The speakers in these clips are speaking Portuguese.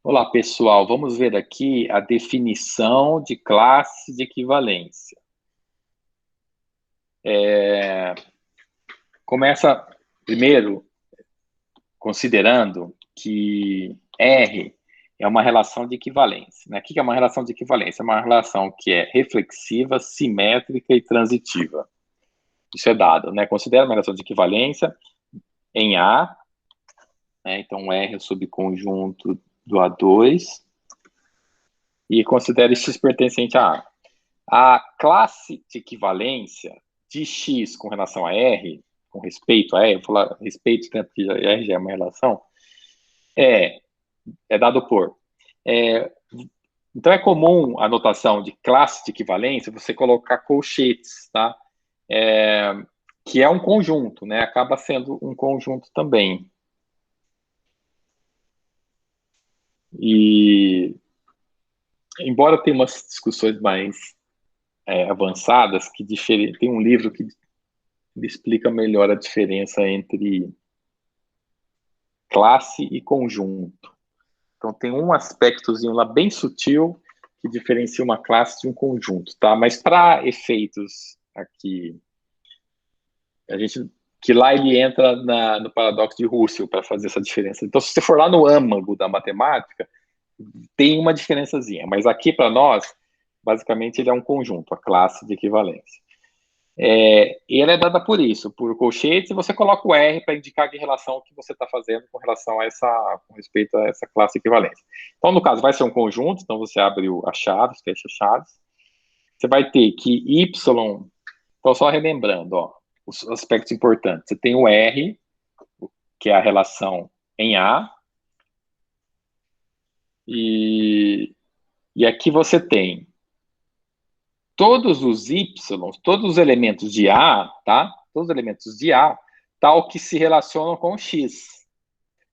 Olá, pessoal. Vamos ver aqui a definição de classe de equivalência. Começa primeiro considerando que R é uma relação de equivalência, né? O que é uma relação de equivalência? É uma relação que é reflexiva, simétrica e transitiva. Isso é dado, né? Considera uma relação de equivalência em A, né? Então R é o subconjunto do A2, e considere X pertencente a A. A classe de equivalência de X com relação a R, com respeito a R, vou falar respeito, né, porque R já é uma relação, é, é dado por. É, então, é comum a notação de classe de equivalência você colocar colchetes, tá? Que é um conjunto, né? Acaba sendo um conjunto também. E, embora tenha umas discussões mais avançadas, tem um livro que explica melhor a diferença entre classe e conjunto. Então, tem um aspectozinho lá bem sutil que diferencia uma classe de um conjunto, tá? Mas para efeitos aqui, a gente que lá ele entra no paradoxo de Russell para fazer essa diferença. Então, se você for lá no âmago da matemática, tem uma diferençazinha, mas aqui para nós, basicamente, ele é um conjunto, a classe de equivalência. E ela é dada por isso, por colchetes, e você coloca o R para indicar que relação que você está fazendo com relação a com respeito a essa classe de equivalência. Então, no caso, vai ser um conjunto, então você abre as chaves, fecha as chaves. Você vai ter que Y, então só relembrando, ó, os aspectos importantes. Você tem o R, que é a relação em A, e aqui você tem todos os Y, todos os elementos de A, tá? Todos os elementos de A, tal que se relacionam com X.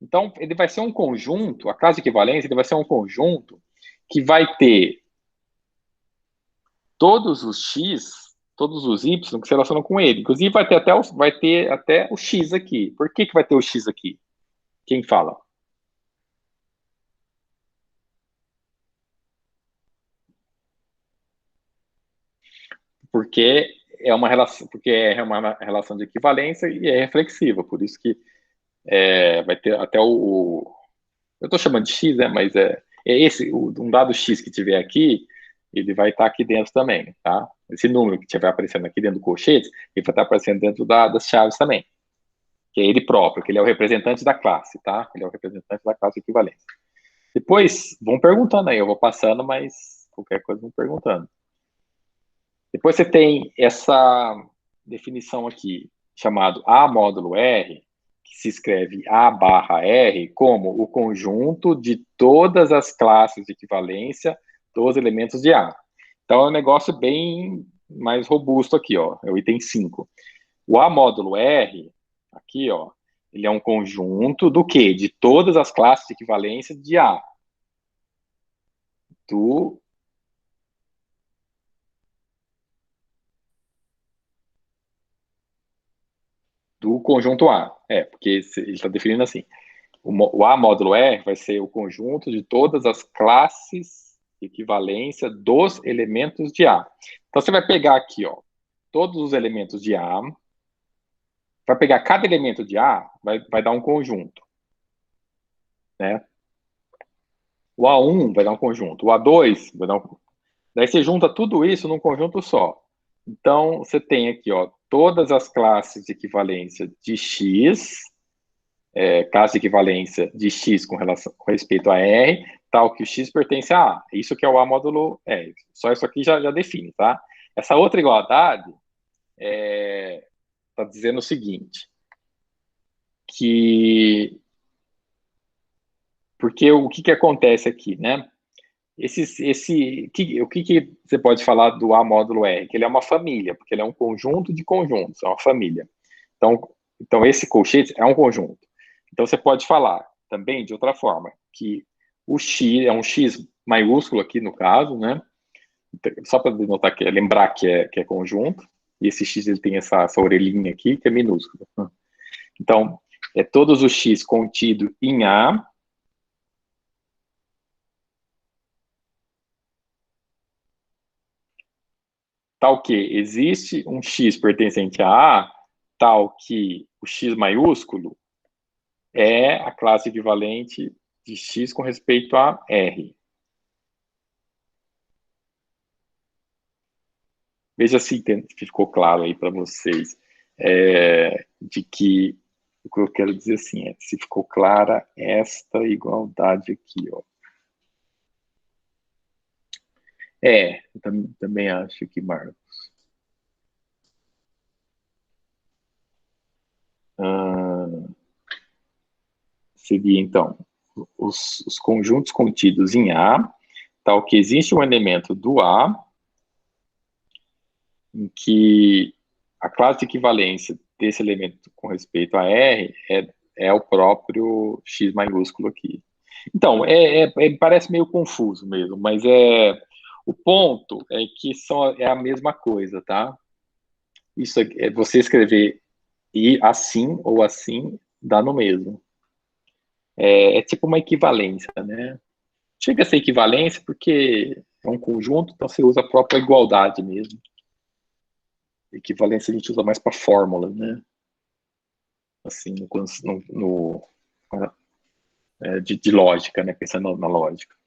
Então, ele vai ser um conjunto, a classe de equivalência, ele vai ser um conjunto que vai ter todos os X, todos os Y que se relacionam com ele. Inclusive, vai ter até o X aqui. Por que vai ter o X aqui? Quem fala? Porque porque é uma relação de equivalência e é reflexiva. Por isso que vai ter até eu estou chamando de X, né? Mas um dado X que tiver aqui, ele vai estar aqui dentro também, tá? Esse número que estiver aparecendo aqui dentro do colchete, ele vai estar aparecendo dentro das chaves também, que é ele próprio, que ele é o representante da classe, tá? Ele é o representante da classe de equivalência. Depois, vão perguntando aí, eu vou passando, mas qualquer coisa vão perguntando. Depois você tem essa definição aqui, chamado A módulo R, que se escreve A barra R como o conjunto de todas as classes de equivalência dos elementos de A. Então, é um negócio bem mais robusto aqui, ó, é o item 5. O A módulo R, aqui, ó, ele é um conjunto do quê? De todas as classes de equivalência de A. Do conjunto A. Porque ele está definindo assim. O A módulo R vai ser o conjunto de todas as classes de equivalência dos elementos de A. Então, você vai pegar aqui, ó, todos os elementos de A, vai pegar cada elemento de A, vai dar um conjunto, né? O A1 vai dar um conjunto, o A2 vai dar um... Daí você junta tudo isso num conjunto só. Então, você tem aqui, ó, todas as classes de equivalência de X, classe de equivalência de X com respeito a R, tal que o X pertence a A. Isso que é o A módulo R. Só isso aqui já define, tá? Essa outra igualdade está dizendo o seguinte, que... Porque o que acontece aqui, né? O que você pode falar do A módulo R? Que ele é uma família, porque ele é um conjunto de conjuntos, é uma família. Então esse colchete é um conjunto. Então, você pode falar também de outra forma, que o X é um X maiúsculo aqui no caso, né? Só para denotar lembrar que é conjunto, e esse X ele tem essa orelhinha aqui, que é minúscula. Então, é todos os X contido em A, tal que existe um x pertencente a A, tal que o x maiúsculo é a classe equivalente de x com respeito a R. Veja se ficou claro aí para vocês, de que o que eu quero dizer assim se ficou clara esta igualdade aqui, ó. Eu também acho que, Marcos. Seria, então, os conjuntos contidos em A, tal que existe um elemento do A, em que a classe de equivalência desse elemento com respeito a R é o próprio X maiúsculo aqui. Então, parece meio confuso mesmo, mas o ponto é que é a mesma coisa, tá? Isso é você escrever e assim ou assim dá no mesmo. É tipo uma equivalência, né? Chega a ser equivalência porque é um conjunto, então você usa a própria igualdade mesmo. Equivalência a gente usa mais para fórmula, né? Assim, de lógica, né? Pensando na lógica.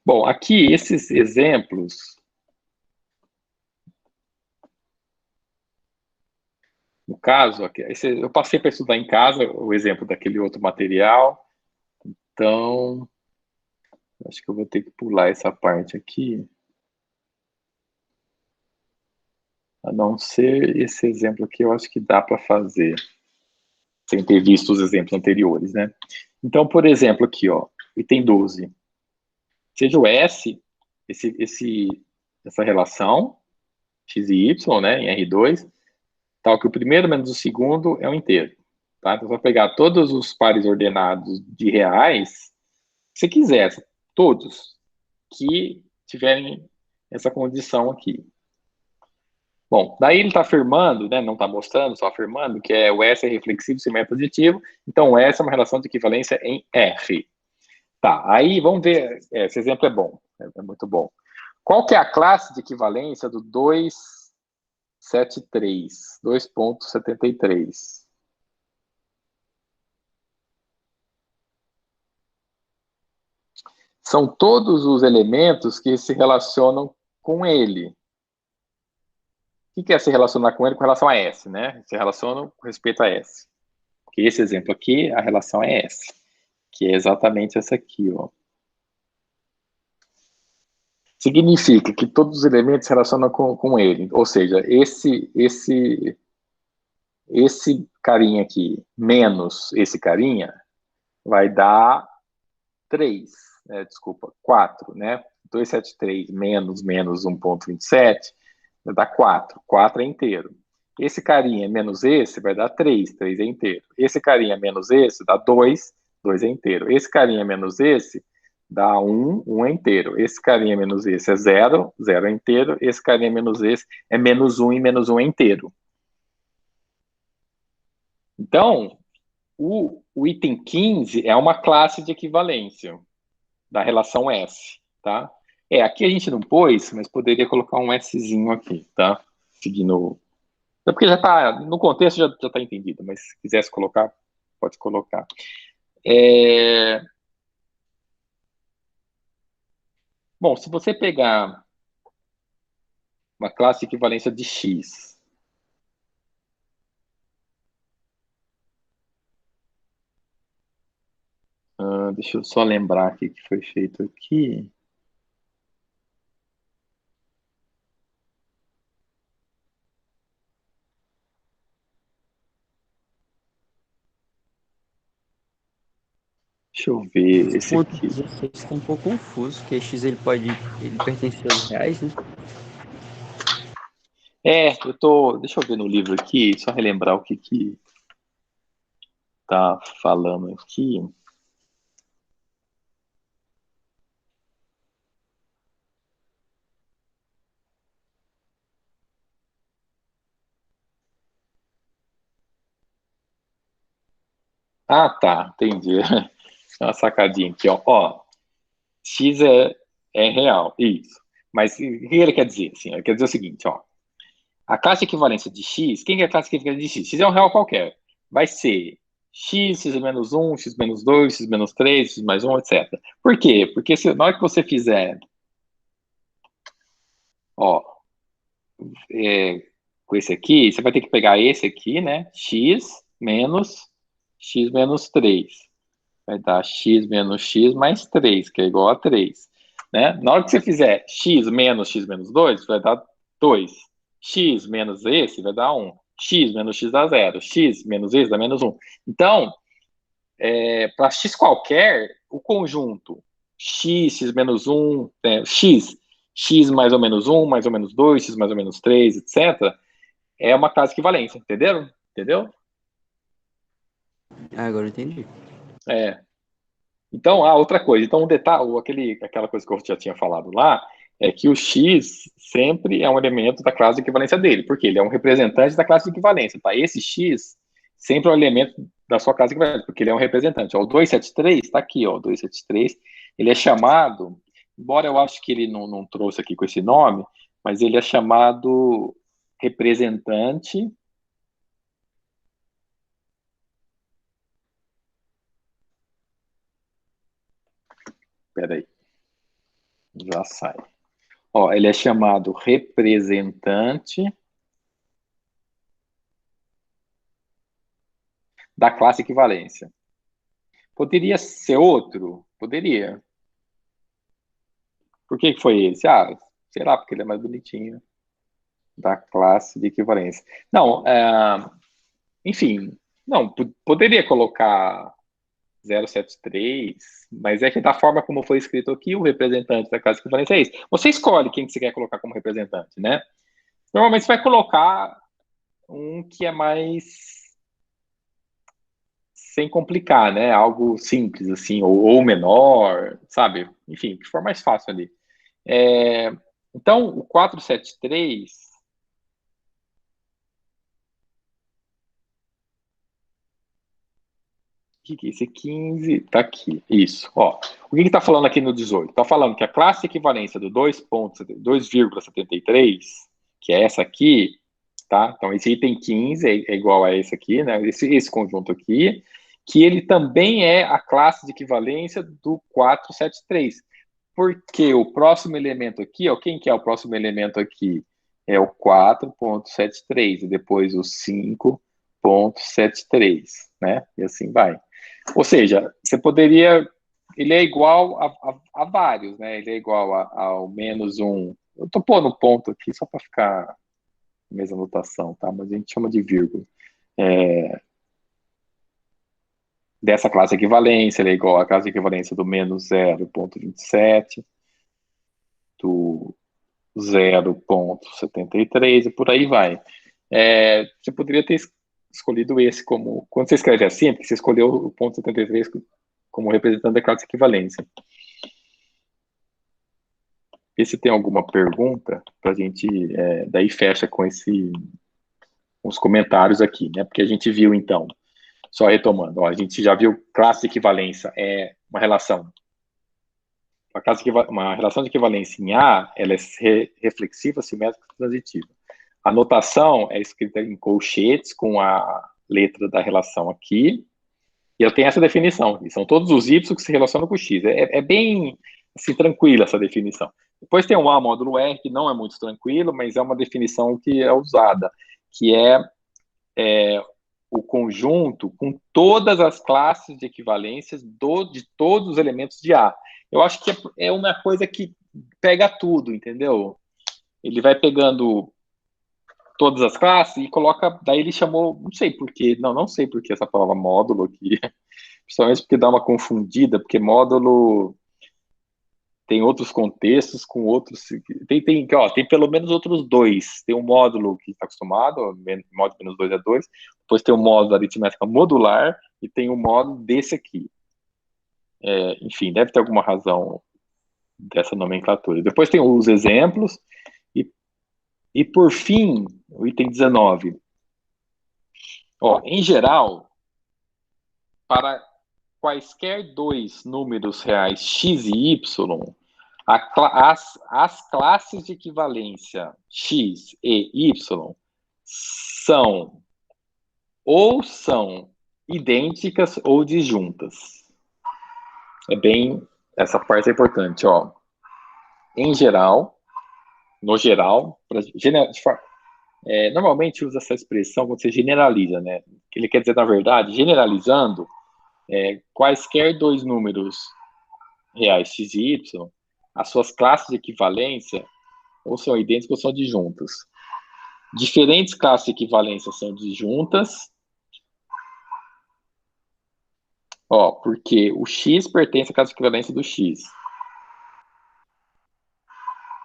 Bom, aqui esses exemplos. No caso, eu passei para estudar em casa o exemplo daquele outro material, então acho que eu vou ter que pular essa parte aqui. A não ser esse exemplo aqui, eu acho que dá para fazer, sem ter visto os exemplos anteriores, né? Então, por exemplo, aqui, ó, item 12. Seja o S, essa relação, x e y, né, em R2, tal que o primeiro menos o segundo é um inteiro. Tá? Então, você vai pegar todos os pares ordenados de reais, se quiser, todos que tiverem essa condição aqui. Bom, daí ele está afirmando, né, não está mostrando, só afirmando, que o S é reflexivo simétrico aditivo, então o S é uma relação de equivalência em R. Tá, aí vamos ver, esse exemplo é bom, é muito bom. Qual que é a classe de equivalência do 2,73? 2,73. São todos os elementos que se relacionam com ele. O que é se relacionar com ele com relação a S, né? Se relacionam com respeito a S. Porque esse exemplo aqui, a relação é S, que é exatamente essa aqui, ó. Significa que todos os elementos se relacionam com ele. Ou seja, esse carinha aqui menos esse carinha vai dar 3, desculpa, 4, né? 273 menos 1,27 vai dar 4. 4 é inteiro. Esse carinha menos esse vai dar 3, 3 é inteiro. Esse carinha menos esse dá 2, 2 é inteiro. Esse carinha menos esse dá 1, 1 é inteiro. Esse carinha menos esse é 0, 0 é inteiro. Esse carinha menos esse é menos 1 e menos 1 é inteiro. Então, o item 15 é uma classe de equivalência da relação S, tá? Aqui a gente não pôs, mas poderia colocar um Szinho aqui, tá? Seguindo. É porque já tá, no contexto já tá entendido, mas se quisesse colocar, pode colocar. Bom, se você pegar uma classe de equivalência de X, deixa eu só lembrar aqui que foi feito aqui. Deixa eu ver esse Ponto aqui. 16 está um pouco confuso, porque X ele pertence aos reais, né? Deixa eu ver no livro aqui, só relembrar o que tá falando aqui. Ah, tá, entendi. Uma sacadinha aqui, ó. X É real, isso. Mas o que ele quer dizer? Assim, ele quer dizer o seguinte, ó. A classe de equivalência de x, quem é a classe de equivalência de x? X é um real qualquer. Vai ser x, x menos 1, x menos 2, x menos 3, x mais 1, etc. Por quê? Porque na hora que você fizer, ó, com esse aqui, você vai ter que pegar esse aqui, né? X menos 3. Vai dar x menos x mais 3, que é igual a 3. Né? Na hora que você fizer x menos 2, vai dar 2. X menos esse vai dar 1. X menos x dá 0. X menos esse dá menos 1. Então, para x qualquer, o conjunto x menos 1, x mais ou menos 1, mais ou menos 2, x mais ou menos 3, etc., é uma classe equivalência, entenderam? Entendeu? Ah, agora eu entendi. É. Então, outra coisa. Então, aquela coisa que eu já tinha falado lá, é que o x sempre é um elemento da classe de equivalência dele, porque ele é um representante da classe de equivalência, tá? Esse x sempre é um elemento da sua classe de equivalência, porque ele é um representante. Ó, o 273 está aqui, ó, o 273, ele é chamado, embora eu acho que ele não trouxe aqui com esse nome, mas ele é chamado representante. Peraí, já sai. Ó, ele é chamado representante da classe equivalência. Poderia ser outro? Poderia. Por que foi esse? Sei lá, porque ele é mais bonitinho. Da classe de equivalência. Não, enfim, não, poderia colocar 073, mas é que da forma como foi escrito aqui, o representante da classe de equivalência é esse. Você escolhe quem que você quer colocar como representante, né? Normalmente você vai colocar um que é mais sem complicar, né? Algo simples, assim, ou menor, sabe? Enfim, que for mais fácil ali. Então, o 473. O que é esse 15? Tá aqui. Isso. Ó, o que está falando aqui no 18? Está falando que a classe de equivalência do 2,73, que é essa aqui, tá? Então, esse item 15 é igual a esse aqui, né? Esse conjunto aqui, que ele também é a classe de equivalência do 473. Porque o próximo elemento aqui, ó, quem que é o próximo elemento aqui? É o 4,73 e depois o 5,73, né? E assim vai. Ou seja, você poderia. Ele é igual a vários, né? Ele é igual ao menos um. Eu estou pondo ponto aqui só para ficar a mesma notação, tá? Mas a gente chama de vírgula. Dessa classe equivalência, ele é igual à classe equivalência do menos 0,27, do 0,73 e por aí vai. Você poderia ter escolhido esse como. Quando você escreve assim, é porque você escolheu o ponto 73 como representante da classe equivalência. E se tem alguma pergunta, para a gente daí fecha com os comentários aqui, né? Porque a gente viu, então, só retomando, ó, a gente já viu classe equivalência é uma relação. Uma relação de equivalência em A, ela é reflexiva, simétrica e transitiva. A notação é escrita em colchetes com a letra da relação aqui, e eu tenho essa definição. E são todos os y que se relacionam com x. É bem assim, tranquila essa definição. Depois tem o A módulo R, que não é muito tranquilo, mas é uma definição que é usada, que é o conjunto com todas as classes de equivalências de todos os elementos de A. Eu acho que é uma coisa que pega tudo, entendeu? Ele vai pegando todas as classes e coloca. Daí ele chamou, não sei por quê, não sei por que essa palavra módulo aqui, principalmente porque dá uma confundida, porque módulo tem outros contextos com outros. Tem pelo menos outros dois. Tem um módulo que está acostumado, módulo menos 2 é 2, depois tem o módulo da aritmética modular e tem o módulo desse aqui. Enfim, deve ter alguma razão dessa nomenclatura. Depois tem os exemplos, e por fim, o item 19. Ó, em geral, para quaisquer dois números reais x e y, As classes de equivalência X e Y são idênticas ou disjuntas. Essa parte é importante, ó. Em geral, no geral, normalmente usa essa expressão quando você generaliza, né? Que ele quer dizer, na verdade, generalizando, quaisquer dois números reais x e y, as suas classes de equivalência ou são idênticas ou são disjuntas. Diferentes classes de equivalência são disjuntas, porque o x pertence à classe de equivalência do x.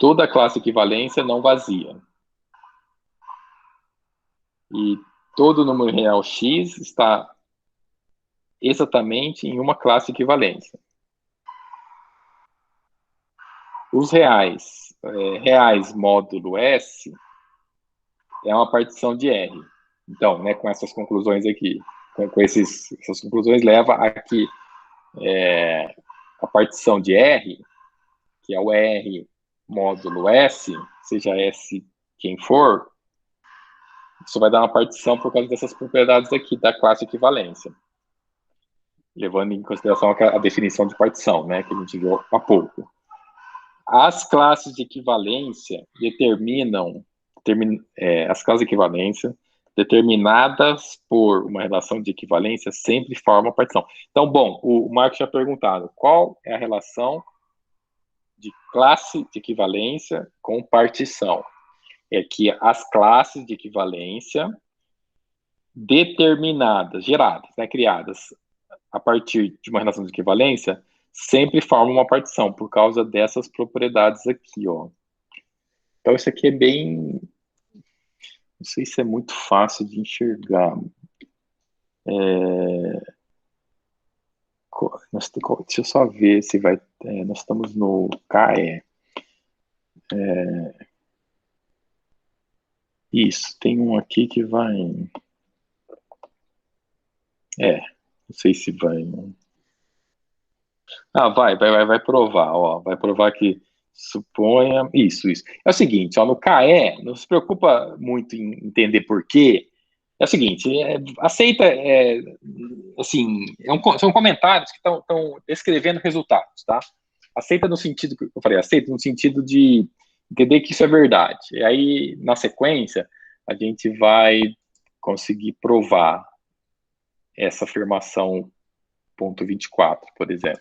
Toda classe de equivalência não vazia. E todo número real x está exatamente em uma classe de equivalência. Os reais módulo S é uma partição de R. Então, né, com essas conclusões aqui, essas conclusões leva a que a partição de R, que é o R módulo S, seja S quem for, isso vai dar uma partição por causa dessas propriedades aqui da classe equivalência. Levando em consideração a definição de partição, né, que a gente viu há pouco. As classes de equivalência as classes de equivalência determinadas por uma relação de equivalência sempre formam partição. Então, bom, o Marcos tinha perguntado qual é a relação de classe de equivalência com partição. É que as classes de equivalência determinadas, geradas, né, criadas a partir de uma relação de equivalência, sempre formam uma partição, por causa dessas propriedades aqui, ó. Então, isso aqui é bem... Não sei se é muito fácil de enxergar. Deixa eu só ver se vai... nós estamos no CAE. Isso, tem um aqui que vai... não sei se vai... vai provar, ó. Vai provar que suponha... Isso. É o seguinte, ó, no CAE, não se preocupa muito em entender por quê. É o seguinte, aceita... assim, são comentários que estão descrevendo resultados, tá? Aceita no sentido que eu falei, aceita no sentido de entender que isso é verdade. E aí, na sequência, a gente vai conseguir provar essa afirmação ponto 24, por exemplo.